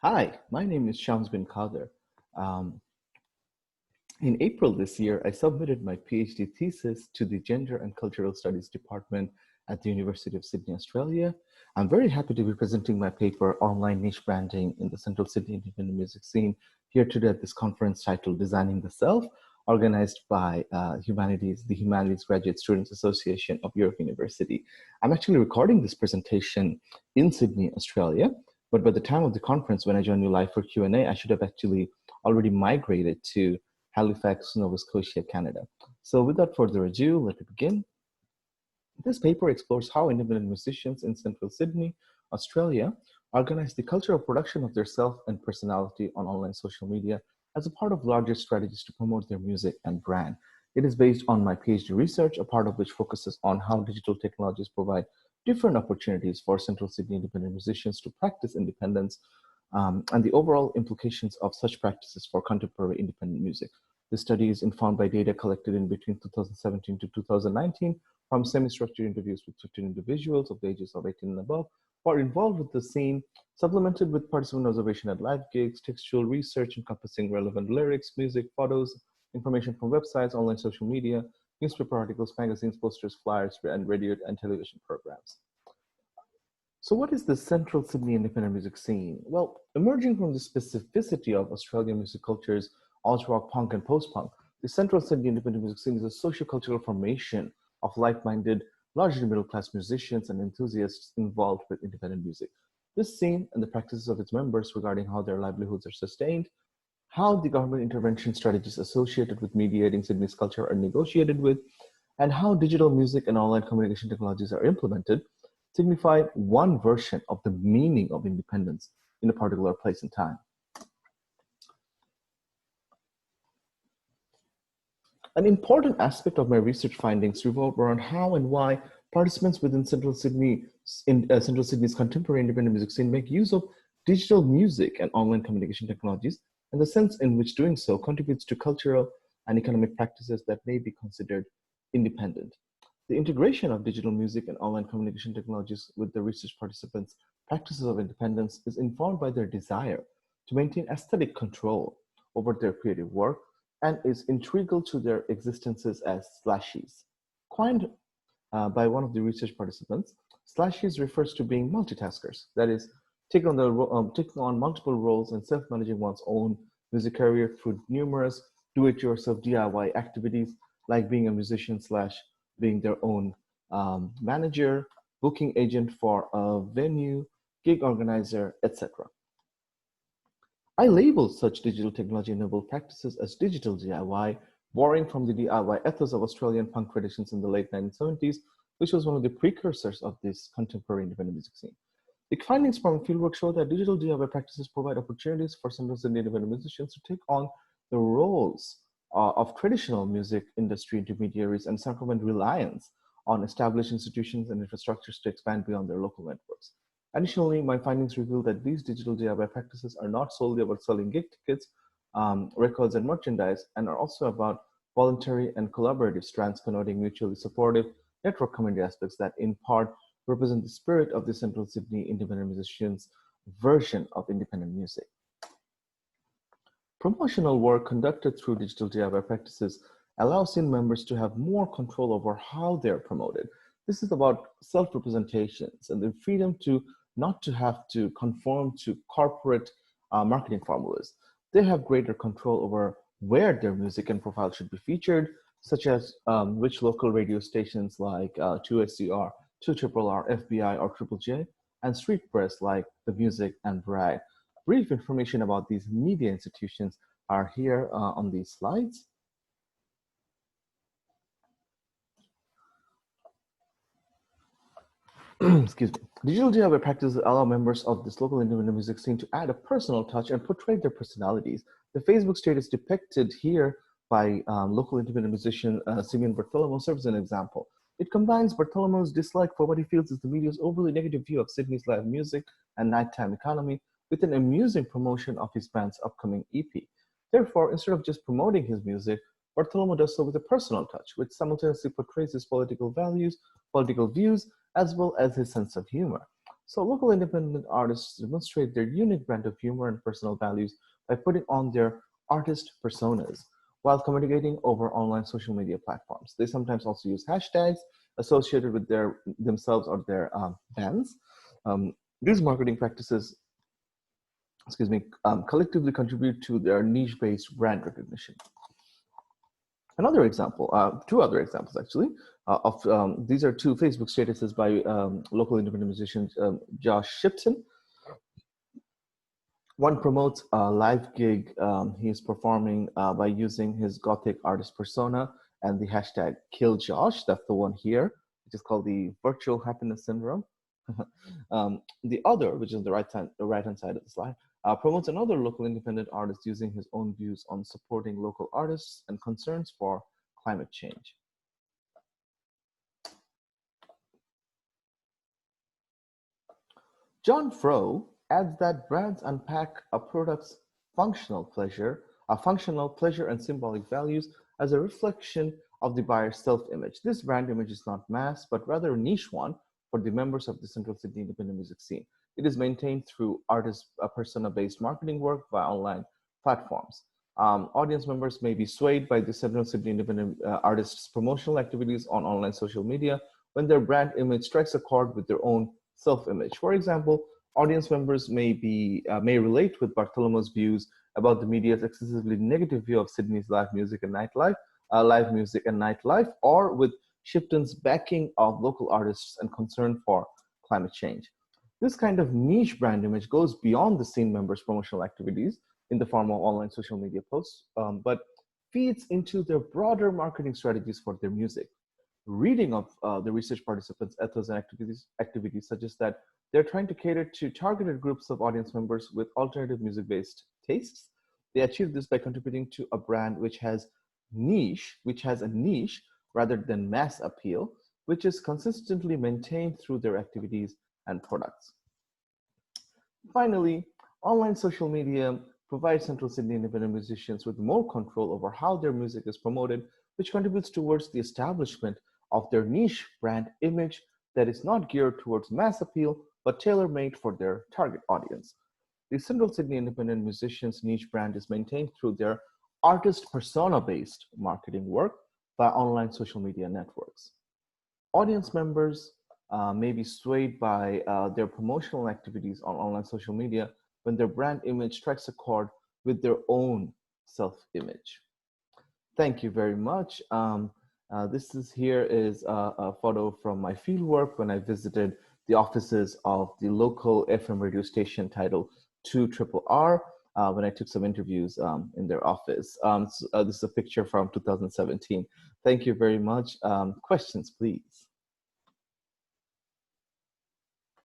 Hi, my name is Shams bin Kader. Um, in April this year, I submitted my PhD thesis to the Gender and Cultural Studies Department at the University of Sydney, Australia. I'm very happy to be presenting my paper, Online Niche Branding in the Central Sydney Independent Music Scene, here today at this conference titled Designing the Self, organized by Humanities, the Humanities Graduate Students Association of York University. I'm actually recording this presentation in Sydney, Australia, but by the time of the conference, when I joined you live for Q&A, I should have actually already migrated to Halifax, Nova Scotia, Canada. So without further ado, let me begin. This paper explores how independent musicians in Central Sydney, Australia, organize the culture of production of their self and personality on online social media as a part of larger strategies to promote their music and brand. It is based on my PhD research, a part of which focuses on how digital technologies provide different opportunities for Central Sydney independent musicians to practice independence and the overall implications of such practices for contemporary independent music. This study is informed by data collected in between 2017 to 2019 from semi-structured interviews with 15 individuals of the ages of 18 and above who are involved with the scene, supplemented with participant observation at live gigs, textual research encompassing relevant lyrics, music, photos, information from websites, online social media, newspaper articles, magazines, posters, flyers, and radio and television programs. So what is the Central Sydney independent music scene? Well, emerging from the specificity of Australian music cultures, alt rock, punk, and post-punk, the Central Sydney independent music scene is a socio-cultural formation of like-minded, largely middle-class musicians and enthusiasts involved with independent music. This scene and the practices of its members regarding how their livelihoods are sustained, how the government intervention strategies associated with mediating Sydney's culture are negotiated with, and how digital music and online communication technologies are implemented signify one version of the meaning of independence in a particular place and time. An important aspect of my research findings revolve around how and why participants within Central Sydney's contemporary independent music scene make use of digital music and online communication technologies, and the sense in which doing so contributes to cultural and economic practices that may be considered independent. The integration of digital music and online communication technologies with the research participants' practices of independence is informed by their desire to maintain aesthetic control over their creative work and is integral to their existences as slashies. Coined by one of the research participants, slashies refers to being multitaskers, that is, taking on multiple roles and self-managing one's own music career through numerous do-it-yourself DIY activities like being a musician slash being their own manager, booking agent for a venue, gig organizer, etc. I label such digital technology-enabled practices as digital DIY, borrowing from the DIY ethos of Australian punk traditions in the late 1970s, which was one of the precursors of this contemporary independent music scene. The findings from fieldwork show that digital DIY practices provide opportunities for Central Sydney independent musicians to take on the roles of traditional music industry intermediaries and circumvent reliance on established institutions and infrastructures to expand beyond their local networks. Additionally, my findings reveal that these digital DIY practices are not solely about selling gig tickets, records, and merchandise, and are also about voluntary and collaborative strands connoting mutually supportive network community aspects that in part represent the spirit of the Central Sydney independent musicians' version of independent music. Promotional work conducted through digital DIY practices allows scene members to have more control over how they're promoted. This is about self-representations and the freedom to not to have to conform to corporate marketing formulas. They have greater control over where their music and profile should be featured, such as which local radio stations like 2SCR, 2RRR, FBI, or Triple J, and street press like The Music and Brag. Brief information about these media institutions are here on these slides. Excuse me. Digital DIY practices allow members of this local independent music scene to add a personal touch and portray their personalities. The Facebook status depicted here by local independent musician Simeon Bartholomew serves as an example. It combines Bartholomew's dislike for what he feels is the media's overly negative view of Sydney's live music and nighttime economy with an amusing promotion of his band's upcoming EP. Therefore, instead of just promoting his music, Bartholomew does so with a personal touch, which simultaneously portrays his political values, political views, as well as his sense of humor. So local independent artists demonstrate their unique brand of humor and personal values by putting on their artist personas while communicating over online social media platforms. They sometimes also use hashtags associated with themselves or their bands. Um, these marketing practices, collectively contribute to their niche-based brand recognition. Another example, two other examples actually, of these are two Facebook statuses by local independent musician Josh Shipton. One promotes a live gig he's performing by using his gothic artist persona and the hashtag #KillJosh. That's the one here, which is called the virtual happiness syndrome. The other, which is the right hand side of the slide, promotes another local independent artist using his own views on supporting local artists and concerns for climate change. John Froh adds that brands unpack a product's functional pleasure and symbolic values as a reflection of the buyer's self-image. This brand image is not mass, but rather a niche one for the members of the Central Sydney independent music scene. It is maintained through artist persona-based marketing work via online platforms. Audience members may be swayed by the Central Sydney independent artists' promotional activities on online social media when their brand image strikes a chord with their own self-image. For example, audience members may relate with Bartolomeo's views about the media's excessively negative view of Sydney's live music and nightlife, or with Shipton's backing of local artists and concern for climate change. This kind of niche brand image goes beyond the scene members' promotional activities in the form of online social media posts, but feeds into their broader marketing strategies for their music. Reading of the research participants' ethos and activities suggests that they're trying to cater to targeted groups of audience members with alternative music-based tastes. They achieve this by contributing to a brand which has a niche rather than mass appeal, which is consistently maintained through their activities and products. Finally, online social media provides Central Sydney independent musicians with more control over how their music is promoted, which contributes towards the establishment of their niche brand image that is not geared towards mass appeal, but tailor-made for their target audience. The Central Sydney independent musicians' niche brand is maintained through their artist persona-based marketing work by online social media networks. Audience members may be swayed by their promotional activities on online social media when their brand image strikes a chord with their own self-image. Thank you very much. Here is a photo from my fieldwork when I visited the offices of the local FM radio station titled 2RRR when I took some interviews in their office. This is a picture from 2017. Thank you very much. Questions, please.